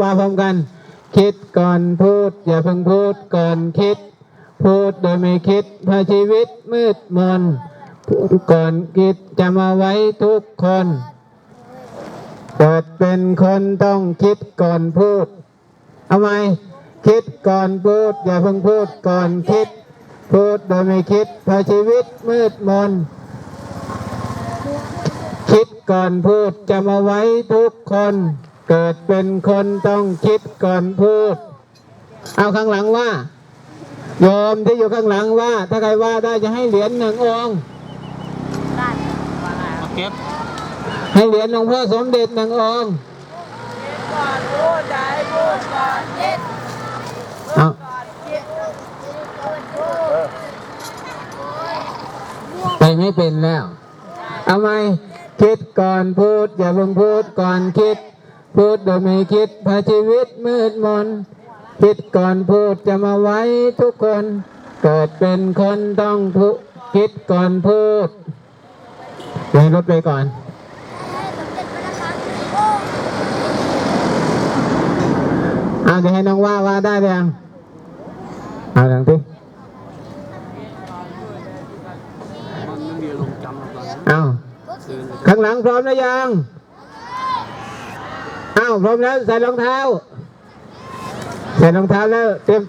ว่าพร้อมกันคิดก่อนพูดอย่าเพิ่งพูดก่อนคิดพูดโดยไม่คิดเพราะชีวิตมืดมนพูดก่อนคิดจำเอาไว้ทุกคนเกิดเป็นคนต้องคิดก่อนพูดเอาไหมคิดก่อนพูดอย่าเพิ่งพูดก่อนคิดพูดโดยไม่คิดเพราะชีวิตมืดมนคิดก่อนพูดจำเอาไว้ทุกคนเกิดเป็นคนต้องคิดก่อนพูดเอาข้างหลังว่าโยมที่อยู่ข้างหลังว่าถ้าใครว่าได้จะให้เหรียญ1 องค์เก็บให้เหรียญหลวงพ่อสมเด็จ1 องค์ไปไม่เป็นแล้วเอาไหมคิดก่อนพูดอย่าเพิ่งพูดก่อนคิดพูดโดยไม่คิดเพราะชีวิตมืดมนคิดก่อนพูดจะมาไว้ทุกคนเกิดเป็นคนต้องคิดก่อนพูดให้ลดไปก่อนเอาจะให้น้องว่าได้หรือยังเอาดังที่เอาข้างหลังพร้อมหรือยังพร้อมแล้วใส่รองเท้าแล้วเตรียม